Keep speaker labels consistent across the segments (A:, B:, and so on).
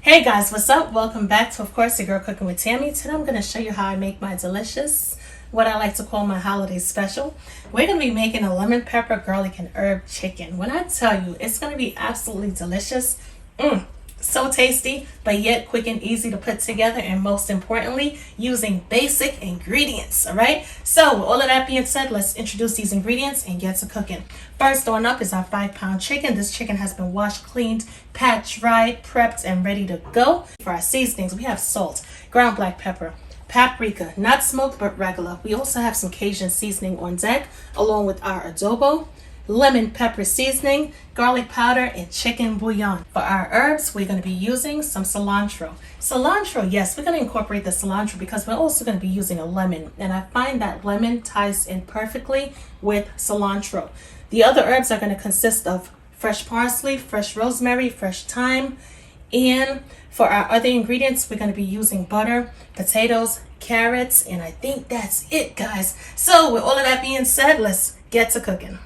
A: Hey guys, what's up? Welcome back to, of course, your girl cooking with Tammy. Today I'm going to show you how I make my delicious, what I like to call my holiday special. We're going to be making a lemon pepper garlic and herb chicken. When I tell you, it's going to be absolutely delicious. So tasty, but yet quick and easy to put together, and most importantly, using basic ingredients. All right, so with all of that being said, let's introduce these ingredients and get to cooking. First on up is our 5-pound chicken. This chicken has been washed, cleaned, pat dried, prepped, and ready to go. For our seasonings, we have salt, ground black pepper, paprika, not smoked but regular. We also have some Cajun seasoning on deck, along with our adobo, lemon pepper seasoning, garlic powder, and chicken bouillon. For our herbs, we're going to be using some cilantro. Cilantro, yes, we're going to incorporate the cilantro because we're also going to be using a lemon, and I find that lemon ties in perfectly with cilantro. The other herbs are going to consist of fresh parsley, fresh rosemary, fresh thyme, and for our other ingredients, we're going to be using butter, potatoes, carrots, and I think that's it, guys. So with all of that being said, let's get to cooking.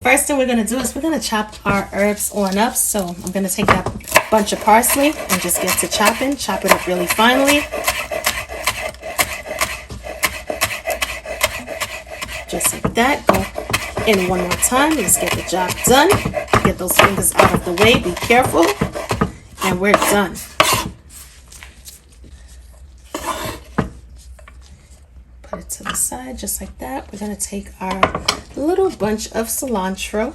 A: First thing we're going to do is we're going to chop our herbs on up. So I'm going to take that bunch of parsley and just get to chopping. Chop it up really finely. Just like that. Go in one more time. Let's get the job done. Get those fingers out of the way. Be careful. And we're done. Put it to the side just like that. We're going to take our little bunch of cilantro.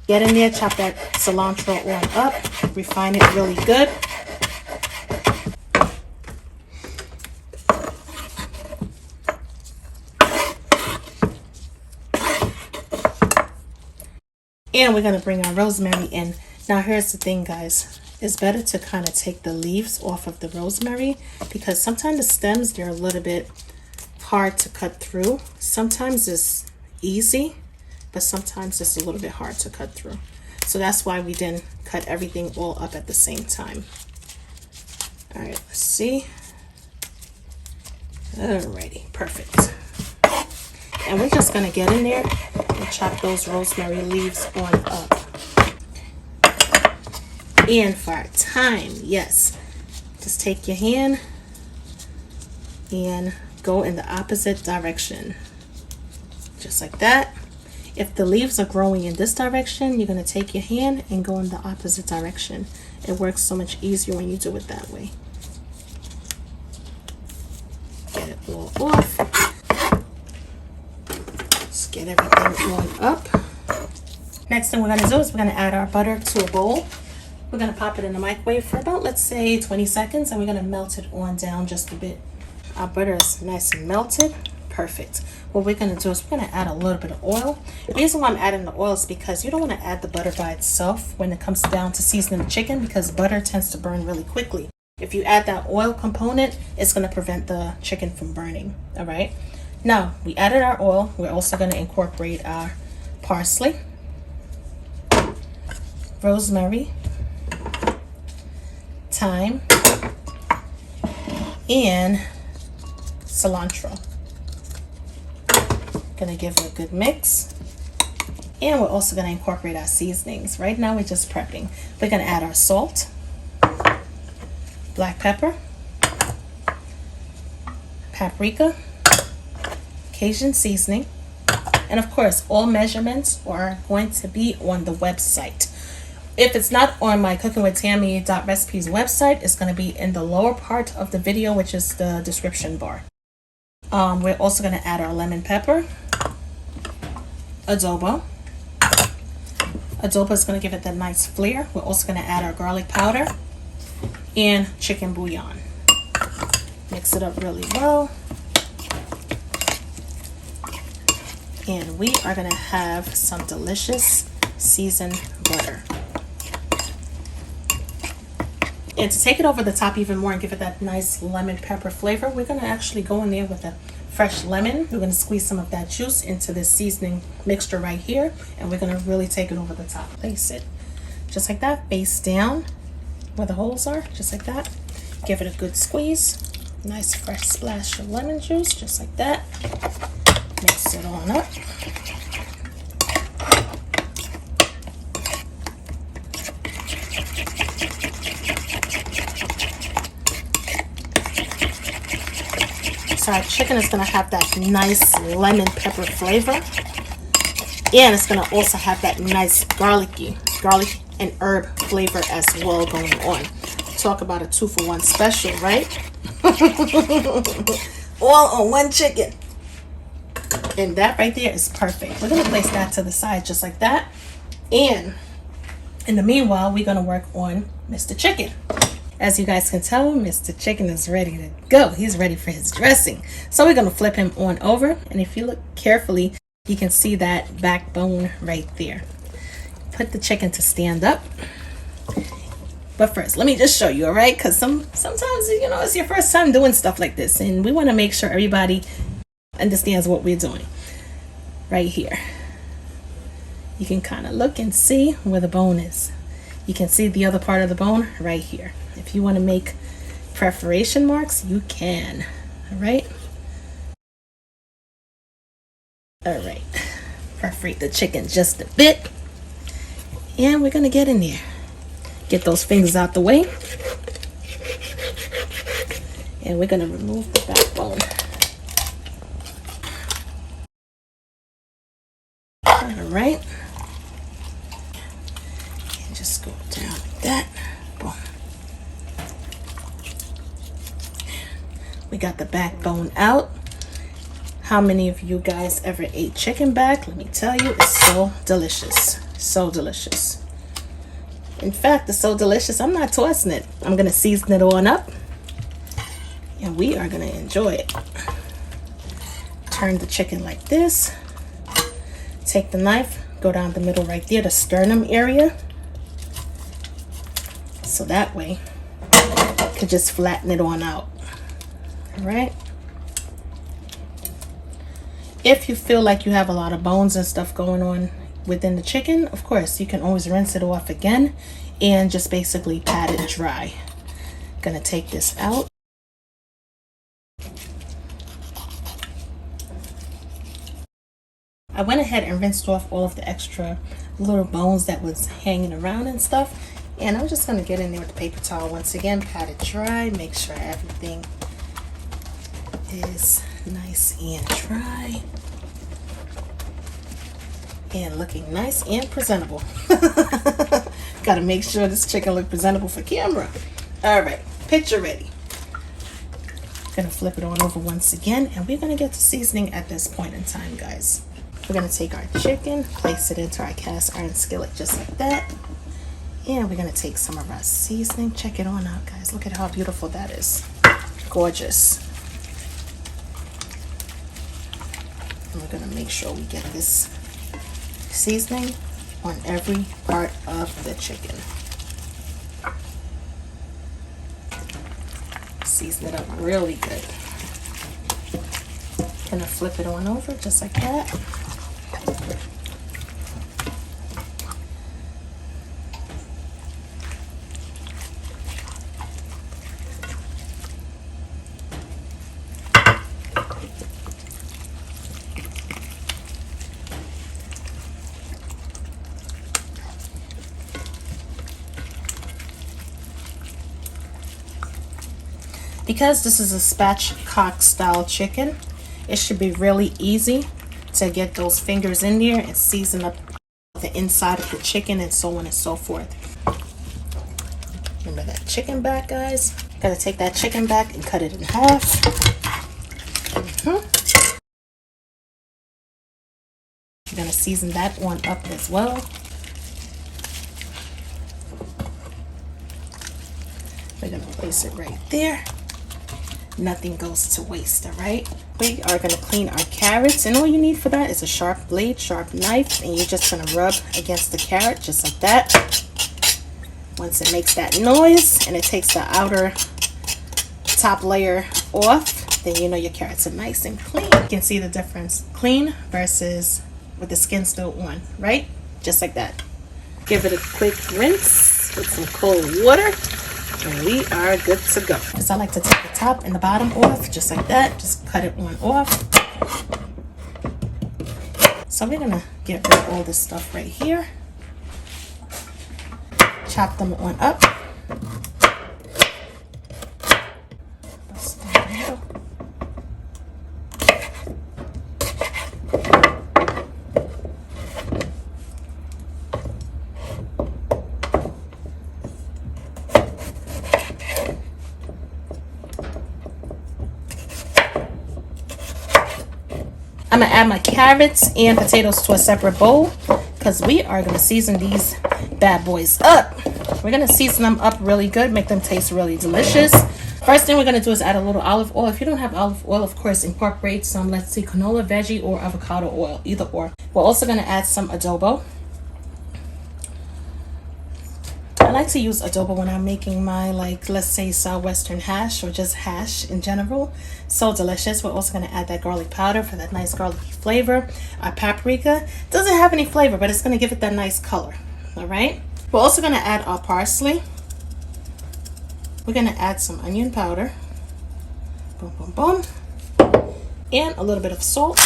A: Get in there, chop that cilantro on up. Refine it really good. And we're going to bring our rosemary in. Now here's the thing, guys. It's better to kind of take the leaves off of the rosemary because sometimes the stems, they're a little bit hard to cut through. Sometimes it's easy, but sometimes it's a little bit hard to cut through. So that's why we didn't cut everything all up at the same time. All right, let's see. Alrighty, perfect. And we're just gonna get in there and chop those rosemary leaves on up. And for our thyme, yes, just take your hand and go in the opposite direction. Just like that. If the leaves are growing in this direction, you're going to take your hand and go in the opposite direction. It works so much easier when you do it that way. Get it all off. Let's get everything on up. Next thing we're going to do is we're going to add our butter to a bowl. We're going to pop it in the microwave for about, let's say, 20 seconds, and we're going to melt it on down just a bit. Our butter is nice and melted. Perfect. What we're going to do is we're going to add a little bit of oil. The reason why I'm adding the oil is because you don't want to add the butter by itself when it comes down to seasoning the chicken because butter tends to burn really quickly. If you add that oil component, it's going to prevent the chicken from burning. All right. Now, we added our oil. We're also going to incorporate our parsley, rosemary, thyme, and cilantro. Gonna give it a good mix, and we're also gonna incorporate our seasonings. Right now we're just prepping. We're gonna add our salt, black pepper, paprika, Cajun seasoning, and of course all measurements are going to be on the website. If it's not on my cookingwithtammy.recipes website, it's going to be in the lower part of the video, which is the description bar. We're also going to add our lemon pepper, adobo. Adobo is going to give it that nice flair. We're also going to add our garlic powder and chicken bouillon. Mix it up really well. And we are going to have some delicious seasoned butter. And to take it over the top even more and give it that nice lemon pepper flavor, we're going to actually go in there with a fresh lemon. We're going to squeeze some of that juice into this seasoning mixture right here, and we're going to really take it over the top. Place it just like that, face down where the holes are, just like that. Give it a good squeeze. Nice fresh splash of lemon juice, just like that. Mix it on up. So our chicken is going to have that nice lemon pepper flavor. And it's going to also have that nice garlic and herb flavor as well going on. Talk about a 2-for-1 special, right? All on one chicken. And that right there is perfect. We're going to place that to the side just like that. And in the meanwhile, we're going to work on Mr. Chicken. As you guys can tell, Mr. Chicken is ready to go. He's ready for his dressing. So we're going to flip him on over. And if you look carefully, you can see that backbone right there. Put the chicken to stand up. But first, let me just show you, all right? Because sometimes, you know, it's your first time doing stuff like this. And we want to make sure everybody understands what we're doing. Right here. You can kind of look and see where the bone is. You can see the other part of the bone right here. If you want to make perforation marks, you can. All right. All right. Perforate the chicken just a bit. And we're going to get in there. Get those fingers out the way. And we're going to remove the backbone. All right. And just go down like that. Boom. We got the backbone out. How many of you guys ever ate chicken back? Let me tell you, it's so delicious. So delicious. In fact, it's so delicious, I'm not tossing it. I'm going to season it on up. And we are going to enjoy it. Turn the chicken like this. Take the knife, go down the middle right there, the sternum area. So that way, you could just flatten it on out. All right. If you feel like you have a lot of bones and stuff going on within the chicken, of course, you can always rinse it off again and just basically pat it dry. Gonna take this out. I went ahead and rinsed off all of the extra little bones that was hanging around and stuff. And I'm just gonna get in there with the paper towel once again, pat it dry, make sure everything is nice and dry and looking nice and presentable. Gotta make sure this chicken look presentable for camera. All right, picture ready. Gonna flip it on over once again, and we're gonna get to seasoning at this point in time, guys. We're gonna take our chicken, place it into our cast iron skillet just like that, and we're gonna take some of our seasoning. Check it on out, guys. Look at how beautiful that is. Gorgeous. And we're gonna make sure we get this seasoning on every part of the chicken. Season it up really good. Gonna flip it on over just like that. Because this is a spatchcock style chicken, it should be really easy to get those fingers in there and season up the inside of the chicken and so on and so forth. Remember that chicken back, guys? Gotta take that chicken back and cut it in half. I'm gonna season that one up as well. We're gonna place it right there. Nothing goes to waste, all right? We are going to clean our carrots, and all you need for that is a sharp blade, sharp knife, and you're just going to rub against the carrot just like that. Once it makes that noise and it takes the outer top layer off, then you know your carrots are nice and clean. You can see the difference, clean versus with the skin still on, right? Just like that. Give it a quick rinse with some cold water. And we are good to go. Because I like to take the top and the bottom off, just like that. Just cut it on off. So we're going to get rid of all this stuff right here. Chop them on up. Bust down the middle. I'm gonna add my carrots and potatoes to a separate bowl because we are gonna season these bad boys up. We're gonna season them up really good, make them taste really delicious. First thing we're gonna do is add a little olive oil. If you don't have olive oil, of course, incorporate some, let's see, canola, veggie, or avocado oil, either or. We're also gonna add some adobo. I like to use adobo when I'm making my, like, let's say southwestern hash or just hash in general. So delicious. We're also going to add that garlic powder for that nice garlicky flavor. Our paprika doesn't have any flavor, but it's going to give it that nice color. All right. We're also going to add our parsley. We're going to add some onion powder. Boom, boom, boom. And a little bit of salt.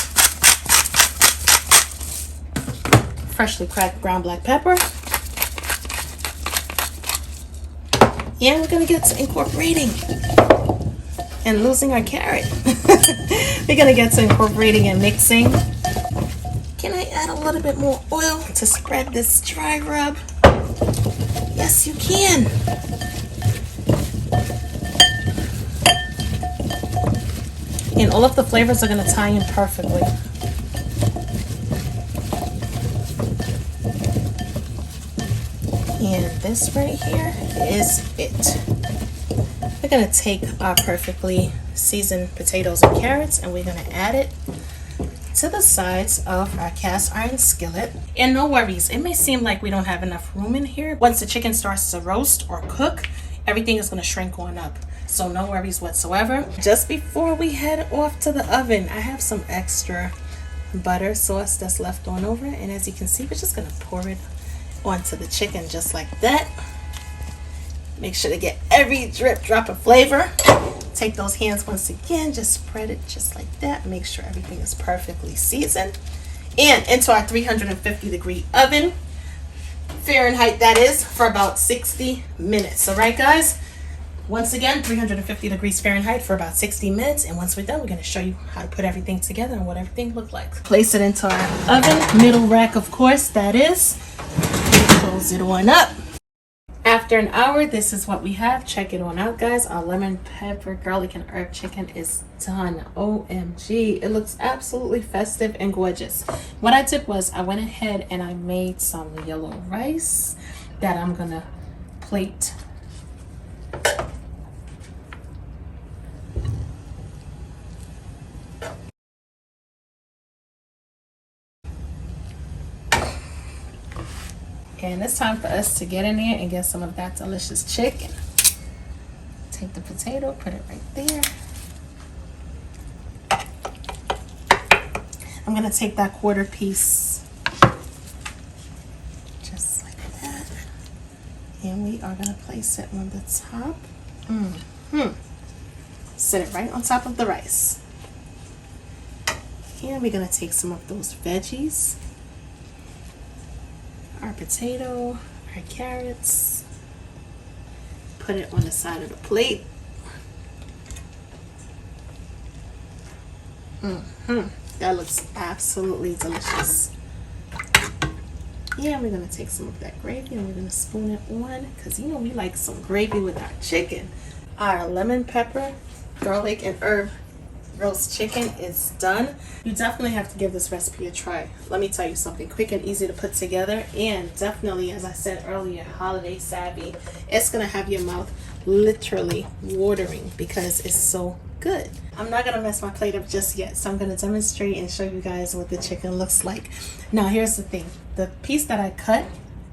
A: Freshly cracked ground black pepper. And we're gonna get to incorporating and losing our carrot. We're gonna get to incorporating and mixing. Can I add a little bit more oil to spread this dry rub? Yes, you can. And all of the flavors are gonna tie in perfectly. And this right here is it. We're gonna take our perfectly seasoned potatoes and carrots and we're gonna add it to the sides of our cast iron skillet. And no worries, it may seem like we don't have enough room in here. Once the chicken starts to roast or cook, everything is gonna shrink on up. So no worries whatsoever. Just before we head off to the oven, I have some extra butter sauce that's left on over. And as you can see, we're just gonna pour it onto the chicken just like that. Make sure to get every drip drop of flavor. Take those hands once again, just spread it just like that. Make sure everything is perfectly seasoned. And into our 350-degree oven, Fahrenheit that is, for about 60 minutes. All right, guys? Once again, 350 degrees Fahrenheit for about 60 minutes. And once we're done, we're going to show you how to put everything together and what everything looked like. Place it into our oven, middle rack, of course, that is. Close it on up. After an hour, this is what we have. Check it on out, guys. Our lemon pepper garlic and herb chicken is done. OMG, it looks absolutely festive and gorgeous. What I did was I went ahead and I made some yellow rice that I'm gonna plate. And it's time for us to get in there and get some of that delicious chicken. Take the potato, put it right there. I'm gonna take that quarter piece, just like that. And we are gonna place it on the top. Set it right on top of the rice. And we're gonna take some of those veggies. Our potato, our carrots, put it on the side of the plate. That looks absolutely delicious. Yeah, we're gonna take some of that gravy and we're gonna spoon it on because you know we like some gravy with our chicken. Our lemon pepper, garlic, and herb roast chicken is done. You definitely have to give this recipe a try. Let me tell you something, quick and easy to put together, and definitely, as I said earlier, holiday savvy. It's gonna have your mouth literally watering because it's so good. I'm not gonna mess my plate up just yet, so I'm gonna demonstrate and show you guys what the chicken looks like. Now here's the thing, the piece that I cut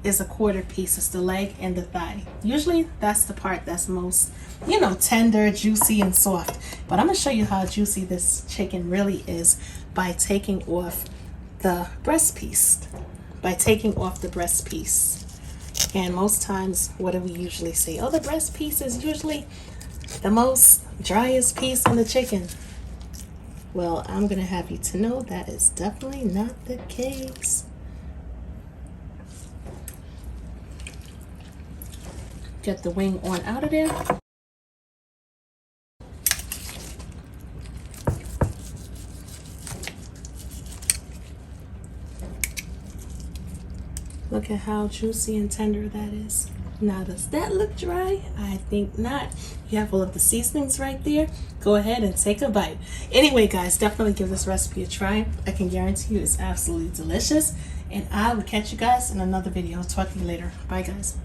A: is a quarter piece. It's the leg and the thigh. Usually that's the part that's most, you know, tender, juicy, and soft. But I'm gonna show you how juicy this chicken really is by taking off the breast piece. And most times, what do we usually say? Oh, the breast piece is usually the most driest piece on the chicken. Well, I'm gonna have you to know that is definitely not the case. Get the wing on out of there. Look at how juicy and tender that is. Now, does that look dry? I think not. You have all of the seasonings right there. Go ahead and take a bite. Anyway, guys, definitely give this recipe a try. I can guarantee you it's absolutely delicious. And I will catch you guys in another video. I'll talk to you later. Bye, guys.